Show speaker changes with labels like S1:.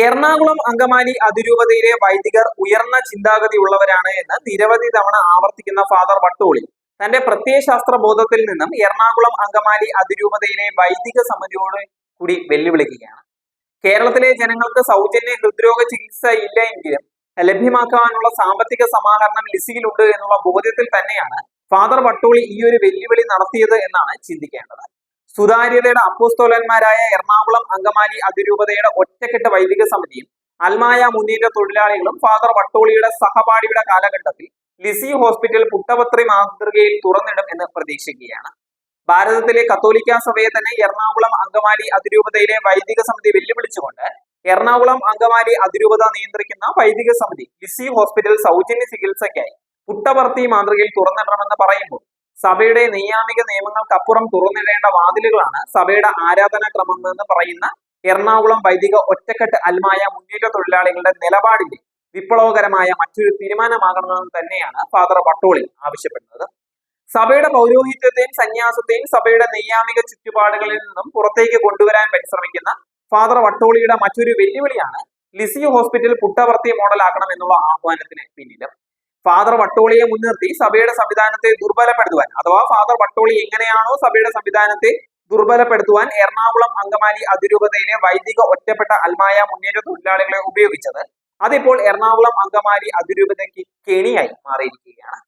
S1: എറണാകുളം അങ്കമാലി അതിരൂപതയിലെ വൈദികർ ഉയർന്ന ചിന്താഗതിയുള്ളവരാണ് എന്ന് നിരവധി തവണ ആവർത്തിക്കുന്ന ഫാദർ വട്ടോളി തന്റെ പ്രത്യയശാസ്ത്ര ബോധത്തിൽ നിന്നും എറണാകുളം അങ്കമാലി അതിരൂപതയിലെ വൈദിക സമിതിയോട് കൂടി വെല്ലുവിളിക്കുകയാണ്. കേരളത്തിലെ ജനങ്ങൾക്ക് സൗജന്യ ഹൃദ്രോഗ ചികിത്സ ഇല്ല എങ്കിലും ലഭ്യമാക്കാനുള്ള സാമ്പത്തിക സമാഹരണം ലിസിയിലുണ്ട് എന്നുള്ള ബോധ്യത്തിൽ തന്നെയാണ് ഫാദർ വട്ടോളി ഈ ഒരു വെല്ലുവിളി നടത്തിയത് എന്നാണ് ചിന്തിക്കേണ്ടത്. സുതാര്യതയുടെ അപ്പോസ്തോലന്മാരായ എറണാകുളം അങ്കമാലി അതിരൂപതയുടെ ഒറ്റക്കെട്ട് വൈദിക സമിതിയും അൽമായ മുന്നേറ്റ തൊഴിലാളികളും ഫാദർ വട്ടോളിയുടെ സഹപാഠിയുടെ കാലഘട്ടത്തിൽ ലിസി ഹോസ്പിറ്റൽ പുട്ടപത്രി മാതൃകയിൽ തുറന്നിടും എന്ന് പ്രതീക്ഷിക്കുകയാണ്. ഭാരതത്തിലെ കത്തോലിക്ക സഭയെ തന്നെ എറണാകുളം അങ്കമാലി അതിരൂപതയിലെ വൈദിക സമിതി വെല്ലുവിളിച്ചുകൊണ്ട് എറണാകുളം അങ്കമാലി അതിരൂപത നിയന്ത്രിക്കുന്ന വൈദിക സമിതി ലിസി ഹോസ്പിറ്റൽ സൗജന്യ ചികിത്സയ്ക്കായി പുട്ടപർത്തി മാതൃകയിൽ തുറന്നിടണമെന്ന് പറയുമ്പോൾ സഭയുടെ നിയാമിക നിയമങ്ങൾക്കപ്പുറം തുറന്നിടേണ്ട വാതിലുകളാണ് സഭയുടെ ആരാധനാക്രമം എന്ന് പറയുന്ന എറണാകുളം വൈദിക ഒറ്റക്കെട്ട് അൽമായ മുന്നേറ്റ തൊഴിലാളികളുടെ നിലപാടിന്റെ വിപ്ലവകരമായ മറ്റൊരു തീരുമാനമാകണമെന്ന് തന്നെയാണ് ഫാദർ വട്ടോളി ആവശ്യപ്പെടുന്നത്. സഭയുടെ പൗരോഹിത്യത്തെയും സന്യാസത്തെയും സഭയുടെ നിയാമിക ചുറ്റുപാടുകളിൽ നിന്നും പുറത്തേക്ക് കൊണ്ടുവരാൻ പരിശ്രമിക്കുന്ന ഫാദർ വട്ടോളിയുടെ മറ്റൊരു വെല്ലുവിളിയാണ് ലിസി ഹോസ്പിറ്റൽ പുട്ടപർത്തി മോഡലാക്കണം എന്നുള്ള ആഹ്വാനത്തിന് പിന്നിലും. ഫാദർ വട്ടോളിയെ മുൻനിർത്തി സഭയുടെ സംവിധാനത്തെ ദുർബലപ്പെടുത്തുവാൻ അഥവാ ഫാദർ വട്ടോളി എങ്ങനെയാണോ സഭയുടെ സംവിധാനത്തെ ദുർബലപ്പെടുത്തുവാൻ എറണാകുളം അങ്കമാലി അതിരൂപതയിലെ വൈദിക ഒറ്റപ്പെട്ട അൽമായ മുന്നേറ്റ തൊഴിലാളികളെ ഉപയോഗിച്ചത്, അതിപ്പോൾ എറണാകുളം അങ്കമാലി അതിരൂപതയ്ക്ക് കെണിയായി മാറിയിരിക്കുകയാണ്.